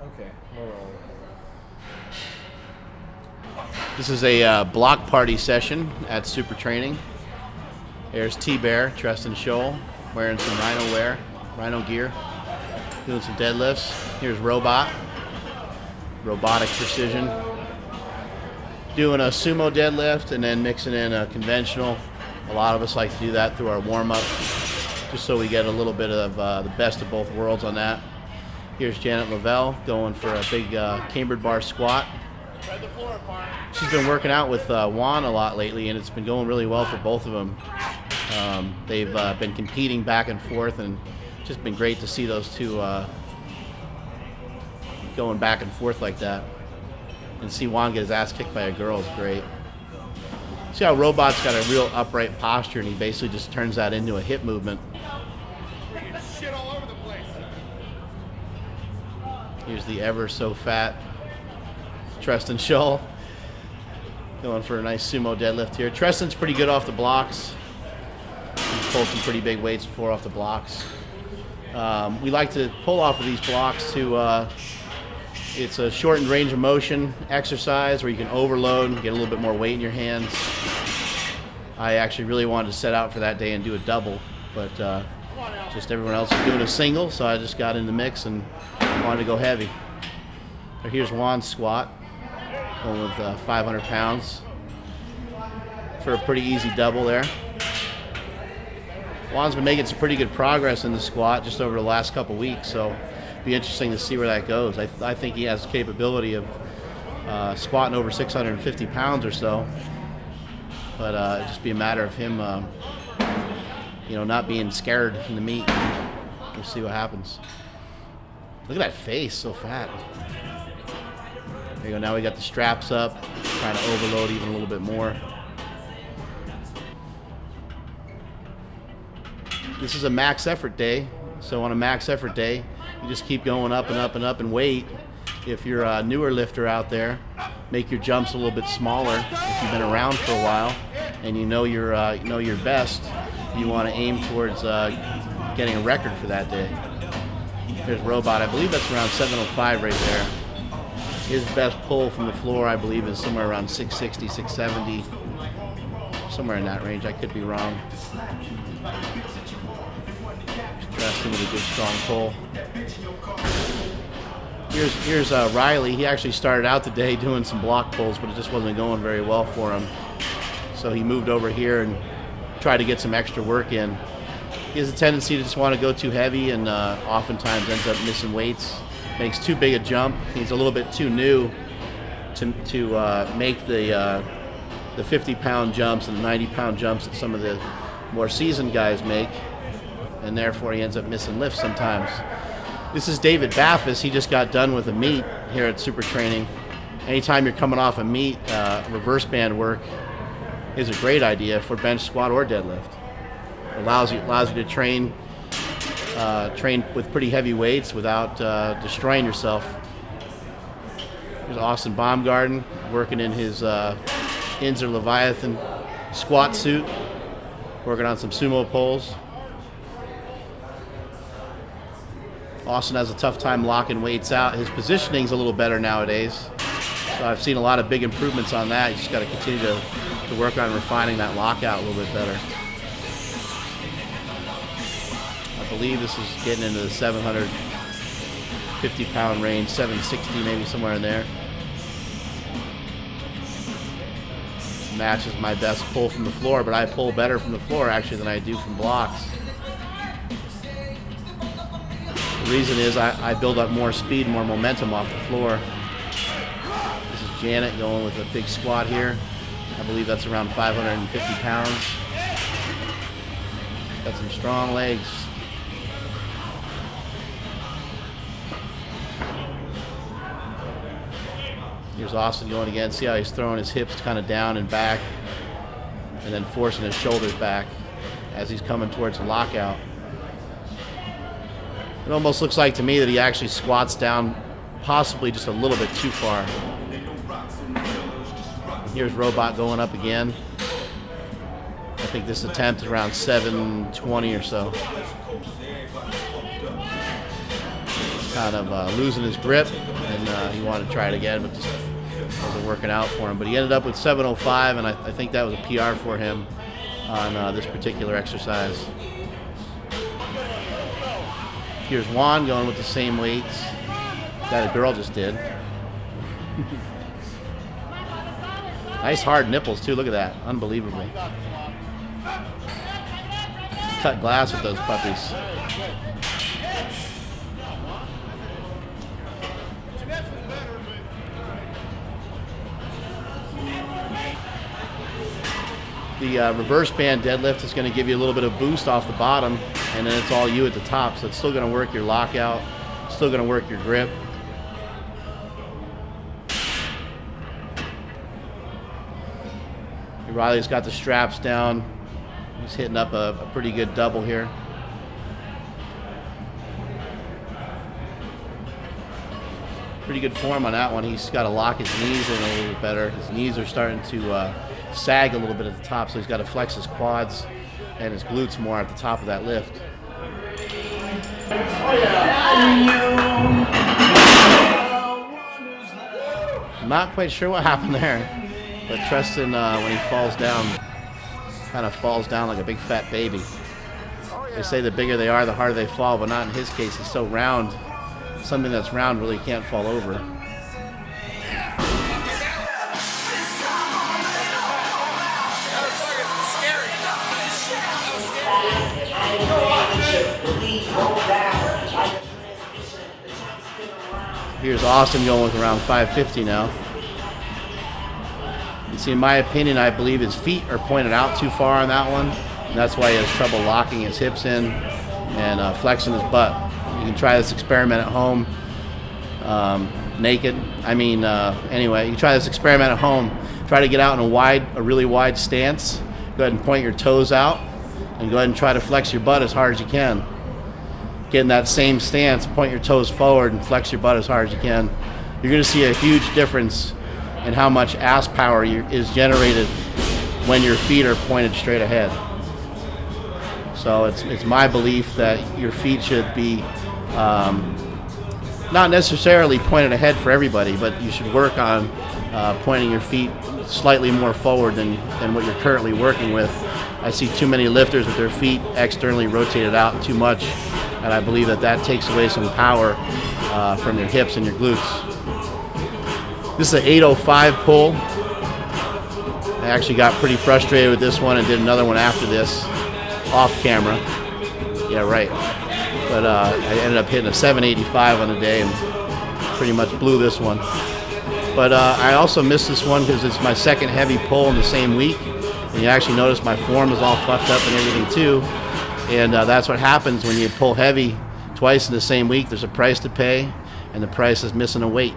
Okay. This is a block party session at Super Training. There's T-Bear, Treston Scholl, wearing some Rhino gear, doing some deadlifts. Here's Robot, robotic precision, doing a sumo deadlift and then mixing in a conventional. A lot of us like to do that through our warm-up, just so we get a little bit of the best of both worlds on that. Here's Janet Lavelle going for a big cambered bar squat. She's been working out with Juan a lot lately, and it's been going really well for both of them. They've been competing back and forth, and just been great to see those two going back and forth like that. And see Juan get his ass kicked by a girl is great. See how Robot's got a real upright posture, and he basically just turns that into a hip movement. Shit all over the place. Here's the ever so fat Treston Scholl going for a nice sumo deadlift here. Treston's pretty good off the blocks. He's pulled some pretty big weights before off the blocks. We like to pull off of these blocks to it's a shortened range of motion exercise where you can overload and get a little bit more weight in your hands. I actually really wanted to set out for that day and do a double, but just everyone else is doing a single, so I just got in the mix and wanted to go heavy. So here's Juan's squat, going with 500 pounds for a pretty easy double there. Juan's been making some pretty good progress in the squat just over the last couple weeks, so it'll be interesting to see where that goes. I think he has the capability of squatting over 650 pounds or so, but it'd just be a matter of him not being scared in the meet. We'll see what happens. Look at that face, so fat. There you go, now we got the straps up, trying to overload even a little bit more. This is a max effort day, so on a max effort day, you just keep going up and up and up in weight. If you're a newer lifter out there, make your jumps a little bit smaller. If you've been around for a while and you know your best, you want to aim towards getting a record for that day. There's Robot. I believe that's around 705 right there. His best pull from the floor, I believe, is somewhere around 660, 670, somewhere in that range. I could be wrong. Treston with a good strong pull. Here's Riley. He actually started out the day doing some block pulls, but it just wasn't going very well for him. So he moved over here and tried to get some extra work in. He has a tendency to just want to go too heavy and oftentimes ends up missing weights. Makes too big a jump. He's a little bit too new to make the 50-pound jumps and the 90-pound jumps that some of the more seasoned guys make, and therefore he ends up missing lifts sometimes. This is David Baffis. He just got done with a meet here at Super Training. Anytime you're coming off a meet, reverse band work is a great idea for bench, squat, or deadlift. It allows you to train with pretty heavy weights without destroying yourself. Here's Austin Baumgarten working in his Inzer Leviathan squat suit, working on some sumo pulls. Austin has a tough time locking weights out. His positioning's a little better nowadays, so I've seen a lot of big improvements on that. You just got to continue to work on refining that lockout a little bit better. I believe this is getting into the 750-pound range, 760 maybe, somewhere in there. Matches my best pull from the floor, but I pull better from the floor actually than I do from blocks. The reason is I build up more speed, more momentum off the floor. This is Janet going with a big squat here. I believe that's around 550 pounds. Got some strong legs. Here's Austin going again. See how he's throwing his hips kind of down and back, and then forcing his shoulders back as he's coming towards the lockout. It almost looks like to me that he actually squats down possibly just a little bit too far. Here's Robot going up again. I think this attempt is around 720 or so. Kind kind of losing his grip, and he wanted to try it again, but just wasn't working out for him. But he ended up with 705, and I think that was a PR for him on this particular exercise. Here's Juan going with the same weights that a girl just did. Nice hard nipples too, look at that, unbelievable. Cut glass with those puppies. The reverse band deadlift is going to give you a little bit of boost off the bottom, and then it's all you at the top. So it's still going to work your lockout, still going to work your grip. Riley's got the straps down. He's hitting up a pretty good double here. Pretty good form on that one. He's got to lock his knees in a little better. His knees are starting to sag a little bit at the top, so he's got to flex his quads and his glutes more at the top of that lift. I'm not quite sure what happened there, but Treston, when he falls down, kind of falls down like a big fat baby. They say the bigger they are, the harder they fall, but not in his case. He's so round. Something that's round really can't fall over. Here's Austin going with around 550 now. You see, in my opinion, I believe his feet are pointed out too far on that one. And that's why he has trouble locking his hips in and flexing his butt. You can try this experiment at home, naked. Anyway, you try this experiment at home. Try to get out in a really wide stance. Go ahead and point your toes out, and go ahead and try to flex your butt as hard as you can. Get in that same stance, point your toes forward, and flex your butt as hard as you can. You're going to see a huge difference in how much ass power is generated when your feet are pointed straight ahead. So it's my belief that your feet should be not necessarily pointed ahead for everybody, but you should work on pointing your feet slightly more forward than what you're currently working with. I see too many lifters with their feet externally rotated out too much, and I believe that takes away some power from your hips and your glutes. This is an 805 pull. I actually got pretty frustrated with this one and did another one after this, off camera. Yeah, right. But I ended up hitting a 785 on the day and pretty much blew this one. But I also missed this one because it's my second heavy pull in the same week. And you actually notice my form is all fucked up and everything too. And that's what happens when you pull heavy twice in the same week. There's a price to pay, and the price is missing a weight.